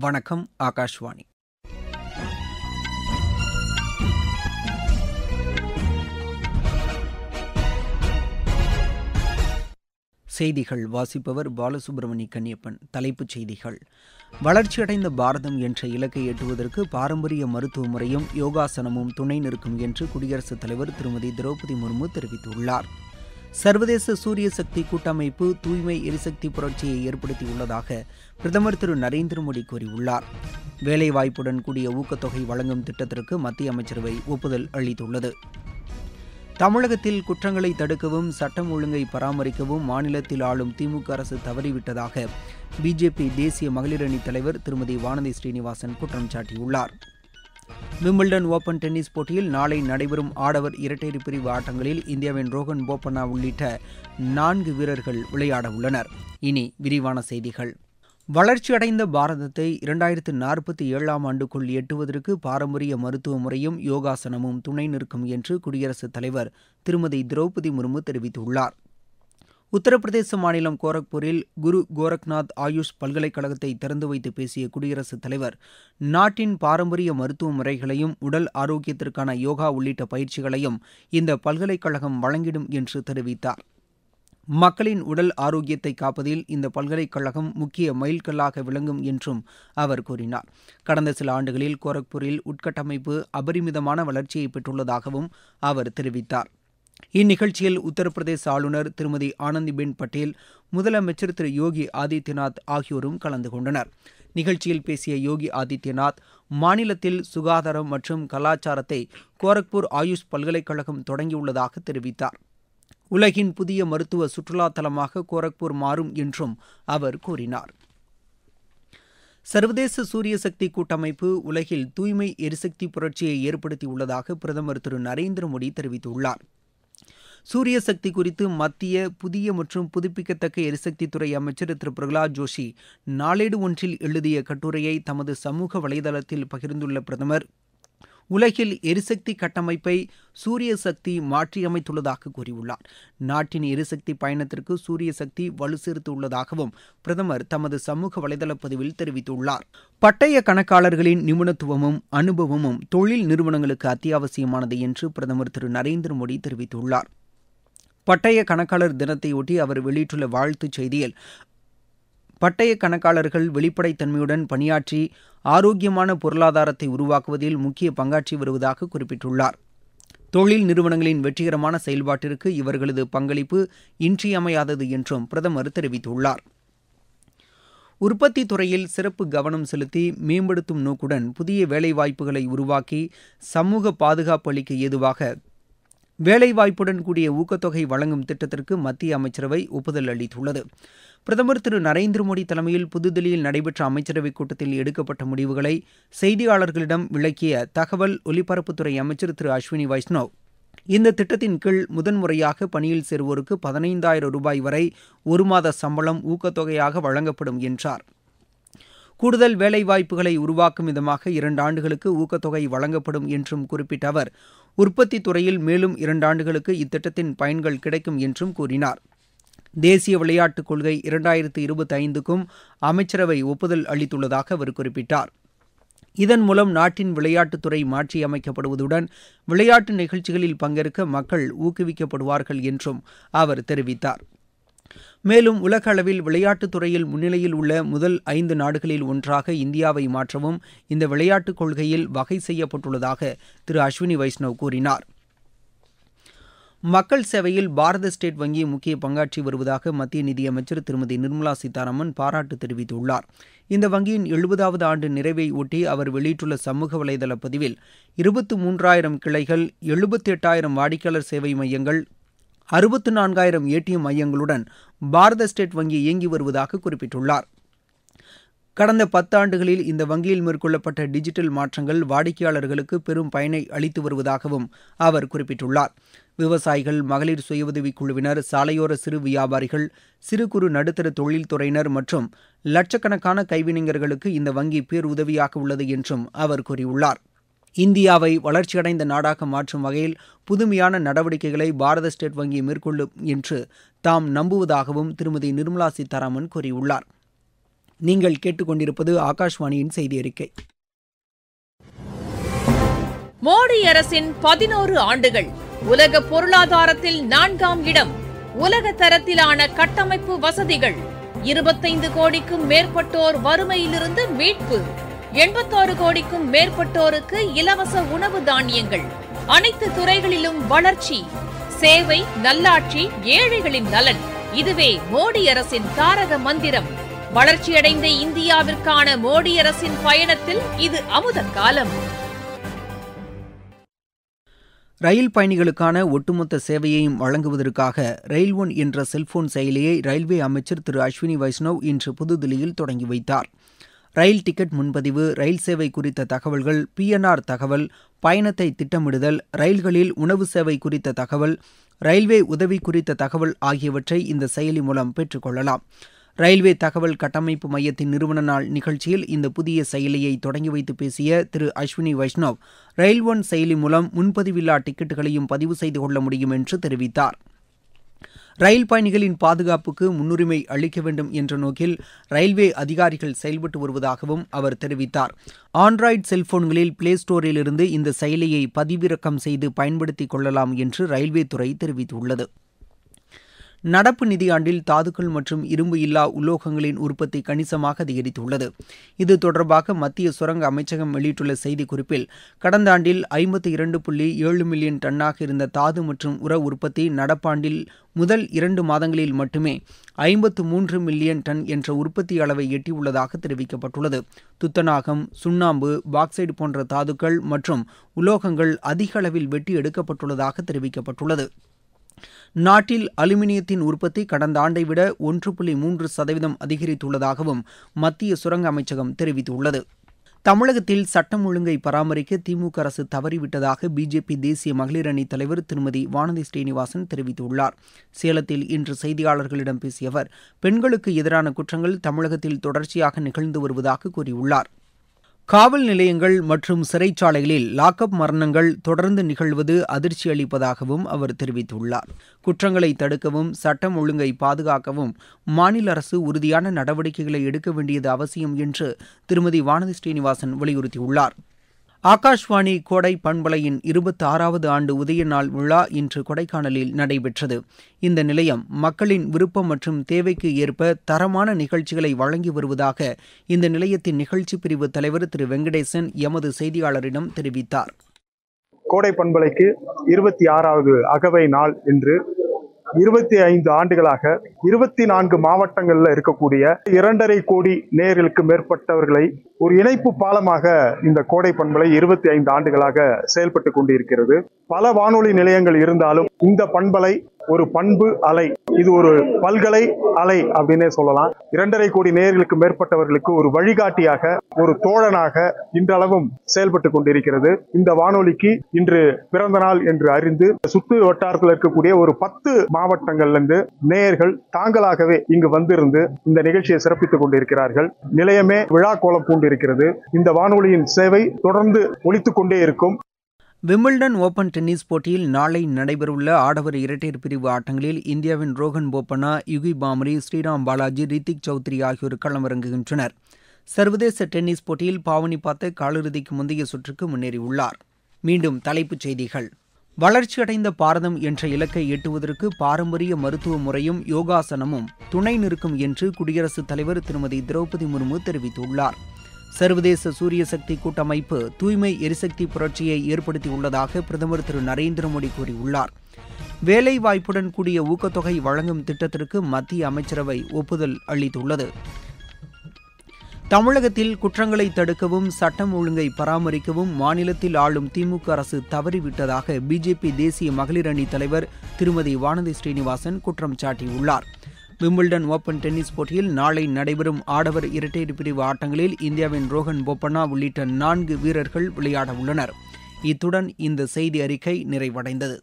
வணக்கம். ஆகாஷ்வாணி. செய்திகள் வாசிப்பவர் பாலசுப்ரமணி கன்னியப்பன். தலைப்புச் செய்திகள்: வளர்ச்சியடைந்த பாரதம் என்ற இலக்கை எட்டுவதற்கு பாரம்பரிய மருத்துவ முறையும் யோகாசனமும் துணை நிற்கும் என்று குடியரசுத் தலைவர் திருமதி திரௌபதி முர்மு தெரிவித்துள்ளார். சர்வதேச சூரிய சக்தி கூட்டமைப்பு தூய்மை எரிசக்தி புரட்சியை ஏற்படுத்தியுள்ளதாக பிரதமர் திரு நரேந்திர மோடி கூறியுள்ளார். வேலைவாய்ப்புடன் கூடிய ஊக்கத்தொகை வழங்கும் திட்டத்திற்கு மத்திய அமைச்சரவை ஒப்புதல் அளித்துள்ளது. தமிழகத்தில் குற்றங்களை தடுக்கவும் சட்டம் ஒழுங்கை பராமரிக்கவும் மாநிலத்தில் ஆளும் திமுக அரசு தவறிவிட்டதாக பிஜேபி தேசிய மகளிர் அணி தலைவர் திருமதி வானதி ஸ்ரீனிவாசன் குற்றம் சாட்டியுள்ளார். விம்பிள்டன் ஓபன் டென்னிஸ் போட்டியில் நாளை நடைபெறும் ஆடவர் இரட்டையர் பிரிவு ஆட்டங்களில் இந்தியாவின் ரோஹன் போபண்ணா உள்ளிட்ட 4 வீரர்கள் விளையாட உள்ளனர். இனி விரிவான செய்திகள். வளர்ச்சியடைந்த பாரதத்தை 2047ஆம் ஆண்டுக்குள் எட்டுவதற்கு பாரம்பரிய மருத்துவ முறையும் யோகாசனமும் துணை நிற்கும் என்று குடியரசுத் தலைவர் திருமதி திரௌபதி முர்மு தெரிவித்துள்ளார். உத்தரப்பிரதேச மாநிலம் கோரக்பூரில் குரு கோரக்நாத் ஆயுஷ் பல்கலைக்கழகத்தை திறந்து வைத்து பேசிய குடியரசுத் தலைவர், நாட்டின் பாரம்பரிய மருத்துவ முறைகளையும் உடல் ஆரோக்கியத்திற்கான யோகா உள்ளிட்ட பயிற்சிகளையும் இந்த பல்கலைக்கழகம் வழங்கிடும் என்று தெரிவித்தார். மக்களின் உடல் ஆரோக்கியத்தை காப்பதில் இந்த பல்கலைக்கழகம் முக்கிய மைல்கல்லாக விளங்கும் என்றும் அவர் கூறினார். கடந்த சில ஆண்டுகளில் கோரக்பூரில் உட்கட்டமைப்பு அபரிமிதமான வளர்ச்சியை பெற்றுள்ளதாகவும் அவர் தெரிவித்தார். இந்நிகழ்ச்சியில் உத்தரப்பிரதேச ஆளுநர் திருமதி ஆனந்திபென் பட்டேல், முதலமைச்சர் திரு யோகி ஆதித்யநாத் ஆகியோரும் கலந்து கொண்டனர். நிகழ்ச்சியில் பேசிய யோகி ஆதித்யநாத், மாநிலத்தில் சுகாதாரம் மற்றும் கலாச்சாரத்தை கோரக்பூர் ஆயுஷ் பல்கலைக்கழகம் தொடங்கியுள்ளதாக தெரிவித்தார். உலகின் புதிய மருத்துவ சுற்றுலா தலமாக கோரக்பூர் மாறும் என்றும் அவர் கூறினார். சர்வதேச சூரிய சக்தி கூட்டமைப்பு உலகில் தூய்மை எரிசக்தி புரட்சியை ஏற்படுத்தியுள்ளதாக பிரதமர் திரு நரேந்திர மோடி தெரிவித்துள்ளார். சூரிய சக்தி குறித்து மத்திய புதிய மற்றும் புதுப்பிக்கத்தக்க எரிசக்தித்துறை அமைச்சர் திரு பிரகலாத் ஜோஷி நாளேடு ஒன்றில் எழுதிய கட்டுரையை தமது சமூக வலைதளத்தில் பகிர்ந்துள்ள பிரதமர், உலகில் எரிசக்தி கட்டமைப்பை சூரிய சக்தி மாற்றியமைத்துள்ளதாக கூறியுள்ளார். நாட்டின் எரிசக்தி பயணத்திற்கு சூரிய சக்தி வலு சேர்த்துள்ளதாகவும் பிரதமர் தமது சமூக வலைதள பதிவில் தெரிவித்துள்ளார். பட்டய கணக்காளர்களின் நிபுணத்துவமும் அனுபவமும் தொழில் நிறுவனங்களுக்கு அத்தியாவசியமானது என்று பிரதமர் திரு நரேந்திர மோடி தெரிவித்துள்ளார். பட்டய கணக்காளர் தினத்தையொட்டி அவர் வெளியிட்டுள்ள வாழ்த்துச் செய்தியில், பட்டய கணக்காளர்கள் வெளிப்படைத்தன்மையுடன் பணியாற்றி ஆரோக்கியமான பொருளாதாரத்தை உருவாக்குவதில் முக்கிய பங்காற்றி வருவதாக குறிப்பிட்டுள்ளார். தொழில் நிறுவனங்களின் வெற்றிகரமான செயல்பாட்டிற்கு இவர்களது பங்களிப்பு இன்றியமையாதது என்றும் பிரதமர் தெரிவித்துள்ளார். உற்பத்தி துறையில் சிறப்பு கவனம் செலுத்தி மேம்படுத்தும் நோக்குடன் புதிய வேலைவாய்ப்புகளை உருவாக்கி சமூக பாதுகாப்பு அளிக்க ஏதுவாக வேலைவாய்ப்புடன் கூடிய ஊக்கத்தொகை வழங்கும் திட்டத்திற்கு மத்திய அமைச்சரவை ஒப்புதல் அளித்துள்ளது. பிரதமர் திரு நரேந்திர மோடி தலைமையில் புதுதில்லியில் நடைபெற்ற அமைச்சரவைக் கூட்டத்தில் எடுக்கப்பட்ட முடிவுகளை செய்தியாளர்களிடம் விளக்கிய தகவல் ஒலிபரப்புத்துறை அமைச்சர் திரு அஸ்வினி வைஷ்ணவ், இந்த திட்டத்தின் கீழ் முதன்முறையாக பணியில் சேருவோருக்கு 15,000 ரூபாய் வரை ஒரு மாத சம்பளம் ஊக்கத்தொகையாக வழங்கப்படும் என்றார். கூடுதல் வேலைவாய்ப்புகளை உருவாக்கும் விதமாக 2 ஆண்டுகளுக்கு ஊக்கத்தொகை வழங்கப்படும் என்றும் குறிப்பிட்ட அவர், உற்பத்தி துறையில் மேலும் 2 ஆண்டுகளுக்கு இத்திட்டத்தின் பயன்கள் கிடைக்கும் என்றும் கூறினார். தேசிய விளையாட்டுக் கொள்கை 2025க்கும் அமைச்சரவை ஒப்புதல் அளித்துள்ளதாக அவர் குறிப்பிட்டார். இதன் மூலம் நாட்டின் விளையாட்டுத்துறை மாற்றியமைக்கப்படுவதுடன் விளையாட்டு நிகழ்ச்சிகளில் பங்கேற்க மக்கள் ஊக்குவிக்கப்படுவார்கள் என்றும் அவர் தெரிவித்தார். மேலும் உலக அளவில் விளையாட்டுத் துறையில் முன்னிலையில் உள்ள முதல் 5 நாடுகளில் ஒன்றாக இந்தியாவை மாற்றவும் இந்த விளையாட்டுக் கொள்கையில் வகை செய்யப்பட்டுள்ளதாக திரு அஸ்வினி வைஷ்ணவ் கூறினார். மக்கள் சேவையில் பாரத ஸ்டேட் வங்கி முக்கிய பங்காற்றி வருவதாக மத்திய நிதியமைச்சர் திருமதி நிர்மலா சீதாராமன் பாராட்டு தெரிவித்துள்ளார். இந்த வங்கியின் 70வது ஆண்டு நிறைவை ஒட்டி அவர் வெளியிட்டுள்ள சமூக வலைதள பதிவில் 23,000 கிளைகள், 78,000 வாடிக்கையாளர் சேவை மையங்கள், 64,000 ஏடிஎம் மையங்களுடன் பாரத ஸ்டேட் வங்கி இயங்கி வருவதாக குறிப்பிட்டுள்ளார். கடந்த 10 ஆண்டுகளில் இந்த வங்கியில் மேற்கொள்ளப்பட்ட டிஜிட்டல் மாற்றங்கள் வாடிக்கையாளர்களுக்கு பெரும் பயனை அளித்து வருவதாகவும் அவர் குறிப்பிட்டுள்ளார். விவசாயிகள், மகளிர் சுய உதவிக் குழுவினர், சாலையோர சிறு வியாபாரிகள், சிறு குறு நடுத்தர தொழில்துறையினர் மற்றும் லட்சக்கணக்கான கைவினைஞர்களுக்கு இந்த வங்கி பேருதவியாக உள்ளது என்றும் அவர் கூறியுள்ளார். இந்தியாவை வளர்ச்சியடைந்த நாடாக மாற்றும் வகையில் புதுமையான நடவடிக்கைகளை பாரத ஸ்டேட் வங்கி மேற்கொள்ளும் என்று தாம் நம்புவதாகவும் திருமதி நிர்மலா சீதாராமன் கூறியுள்ளார். நீங்கள் கேட்டுக்கொண்டிருப்பது ஆகாஷ்வாணியின் செய்தி அறிக்கை. மோடி அரசின் 11 ஆண்டுகள். உலக பொருளாதாரத்தில் 4ஆம் இடம். உலக தரத்திலான கட்டமைப்பு வசதிகள். 25 கோடிக்கும் மேற்பட்டோர் வறுமையிலிருந்து மீட்பு. 86 கோடிக்கும் மேற்பட்டோருக்கு இலவச உணவு தானியங்கள். அனைத்து துறைகளிலும் வளர்ச்சி. சேவை, நல்லாட்சி, ஏழைகளின் நலன். இதுவே மோடி அரசின் தாரக மந்திரம். வளர்ச்சியடைந்த இந்தியாவிற்கான மோடி அரசின் பயணத்தில் இது அமுத காலம். ரயில் பயணிகளுக்கான ஒட்டுமொத்த சேவையையும் வழங்குவதற்காக ரயில் ஒன் என்ற செல்போன் செயலியை ரயில்வே அமைச்சர் திரு அஸ்வினி வைஷ்ணவ் இன்று புதுதில்லியில் தொடங்கி வைத்தார். ரயில் டிக்கெட் முன்பதிவு, ரயில் சேவை குறித்த தகவல்கள், PNR தகவல், பயணத்தை திட்டமிடுதல், ரயில்களில் உணவு சேவை குறித்த தகவல், ரயில்வே உதவி குறித்த தகவல் ஆகியவற்றை இந்த செயலி மூலம் பெற்றுக் கொள்ளலாம். ரயில்வே தகவல் கட்டமைப்பு மையத்தின் நிறுவன நாள் நிகழ்ச்சியில் இந்த புதிய செயலியை தொடங்கி வைத்து பேசிய திரு அஸ்வினி வைஷ்ணவ், ரயில் ஒன் செயலி மூலம் முன்பதிவில்லா டிக்கெட்டுகளையும் பதிவு செய்து கொள்ள முடியும் என்று தெரிவித்தார். ரயில் பயணிகளின் பாதுகாப்புக்கு முன்னுரிமை அளிக்க வேண்டும் என்ற நோக்கில் ரயில்வே அதிகாரிகள் செயல்பட்டு வருவதாகவும் அவர் தெரிவித்தார். ஆண்ட்ராய்டு செல்போன்களில் பிளே ஸ்டோரிலிருந்து இந்த செயலியை பதிவிறக்கம் செய்து பயன்படுத்திக் கொள்ளலாம் என்று ரயில்வே துறை தெரிவித்துள்ளது. நடப்பு நிதியாண்டில் தாதுக்கள் மற்றும் இரும்பு இல்லா உலோகங்களின் உற்பத்தி கணிசமாக அதிகரித்துள்ளது. இது தொடர்பாக மத்திய சுரங்க அமைச்சகம் வெளியிட்டுள்ள செய்திக்குறிப்பில், கடந்த ஆண்டில் 52.7 மில்லியன் டன்னாக இருந்த தாது மற்றும் உர உற்பத்தி நடப்பாண்டில் முதல் 2 மாதங்களில் மட்டுமே 53 மில்லியன் டன் என்ற உற்பத்தி அளவை எட்டியுள்ளதாக தெரிவிக்கப்பட்டுள்ளது. துத்தநாகம், சுண்ணாம்பு, பாக்சைடு போன்ற தாதுக்கள் மற்றும் உலோகங்கள் அதிக அளவில் வெட்டி எடுக்கப்பட்டுள்ளதாக தெரிவிக்கப்பட்டுள்ளது. நாட்டில் அலுமினியத்தின் உற்பத்தி கடந்த ஆண்டை விட 1.3% அதிகரித்துள்ளதாகவும் மத்திய சுரங்க அமைச்சகம் தெரிவித்துள்ளது. தமிழகத்தில் சட்டம் ஒழுங்கை பராமரிக்க திமுக அரசு தவறிவிட்டதாக பிஜேபி தேசிய மகளிர் அணி தலைவர் திருமதி வானதி ஸ்ரீனிவாசன் தெரிவித்துள்ளார். சேலத்தில் இன்று செய்தியாளர்களிடம் பேசிய அவர், பெண்களுக்கு எதிரான குற்றங்கள் தமிழகத்தில் தொடர்ச்சியாக நிகழ்ந்து வருவதாக கூறியுள்ளார். காவல் நிலையங்கள் மற்றும் சிறைச்சாலைகளில் லாக்அப் மரணங்கள் தொடர்ந்து நிகழ்வது அதிர்ச்சி அளிப்பதாகவும் அவர் தெரிவித்துள்ளார். குற்றங்களை தடுக்கவும் சட்டம் ஒழுங்கை பாதுகாக்கவும் மாநில அரசு உறுதியான நடவடிக்கைகளை எடுக்க வேண்டியது அவசியம் என்று திருமதி வானதி ஸ்ரீனிவாசன் வலியுறுத்தியுள்ளார். ஆகாஷ்வாணி கோடை பண்பலையின் 26வது ஆண்டு உதய நாள் விழா இன்று கொடைக்கானலில் நடைபெற்றது. இந்த நிலையம் மக்களின் விருப்பம் மற்றும் தேவைக்கு ஏற்ப தரமான நிகழ்ச்சிகளை வழங்கி வருவதாக இந்த நிலையத்தின் நிகழ்ச்சி பிரிவு தலைவர் திரு வெங்கடேசன் எமது செய்தியாளரிடம் தெரிவித்தார். கோடை பண்பலைக்கு 26வது அகவை நாள் என்று 25 ஆண்டுகளாக 24 மாவட்டங்கள்ல இருக்கக்கூடிய 2.5 கோடி நேயர்களுக்கு மேற்பட்டவர்களை ஒரு இணைப்பு பாலமாக இந்த கோடை பண்பலை 25 ஆண்டுகளாக செயல்பட்டு கொண்டிருக்கிறது. பல வானொலி நிலையங்கள் இருந்தாலும் இந்த பண்பலை ஒரு பண்பு அலை, இது ஒரு பல்கலை அலை அப்படின்னே சொல்லலாம். 2.5 கோடி நேயர்களுக்கு மேற்பட்டவர்களுக்கு ஒரு வழிகாட்டியாக, ஒரு தோழனாக இன்றளவும் செயல்பட்டு கொண்டிருக்கிறது. இந்த வானொலிக்கு இன்று பிறந்த நாள் என்று அறிந்து சுற்று வட்டாரத்தில் இருக்கக்கூடிய ஒரு 10 மாவட்டங்கள்ல இருந்து நேயர்கள் தாங்களாகவே இங்கு வந்திருந்து இந்த நிகழ்ச்சியை சிறப்பித்துக் கொண்டிருக்கிறார்கள். நிலையமே விழா கோலம் பூண்டிருக்கிறது. இந்த வானொலியின் சேவை தொடர்ந்து ஒலித்துக் கொண்டே இருக்கும். விம்பிள்டன் ஓபன் டென்னிஸ் போட்டியில் நாளை நடைபெறவுள்ள ஆடவர் இரட்டையர் பிரிவு ஆட்டங்களில் இந்தியாவின் ரோஹன் போப்பண்ணா, யுகி பாமரி, ஸ்ரீராம் பாலாஜி, ரித்திக் சௌத்ரி ஆகியோர் களமிறங்குகின்றனர். சர்வதேச டென்னிஸ் போட்டியில் பாவனி பாத்தக் காலிறுதிக்கு முந்தைய சுற்றுக்கு முன்னேறியுள்ளார். மீண்டும் தலைப்புச் செய்திகள். வளர்ச்சியடைந்த பாரதம் என்ற இலக்கை எட்டுவதற்கு பாரம்பரிய மருத்துவ முறையும் யோகாசனமும் துணை நிற்கும் என்று குடியரசுத் தலைவர் திருமதி திரௌபதி முர்மு தெரிவித்துள்ளார். சர்வதேச சூரிய சக்தி கூட்டமைப்பு தூய்மை எரிசக்தி புரட்சியை ஏற்படுத்தியுள்ளதாக பிரதமர் திரு நரேந்திர மோடி கூறியுள்ளார். வேலைவாய்ப்புடன் கூடிய ஊக்கத்தொகை வழங்கும் திட்டத்திற்கு மத்திய அமைச்சரவை ஒப்புதல் அளித்துள்ளது. தமிழகத்தில் குற்றங்களை தடுக்கவும் சட்டம் ஒழுங்கை பராமரிக்கவும் மாநிலத்தில் ஆளும் திமுக அரசு தவறிவிட்டதாக பிஜேபி தேசிய மகளிர் அணி தலைவர் திருமதி வானதி ஸ்ரீனிவாசன் குற்றம் சாட்டியுள்ளார். விம்பிள்டன் ஓபன் டென்னிஸ் போட்டியில் நாளை நடைபெறும் ஆடவர் இரட்டையர் பிரிவு ஆட்டங்களில் இந்தியாவின் ரோஹன் போப்பண்ணா உள்ளிட்ட 4 வீரர்கள் விளையாட உள்ளனர். இத்துடன் இந்த செய்தி அறிக்கை நிறைவடைந்தது.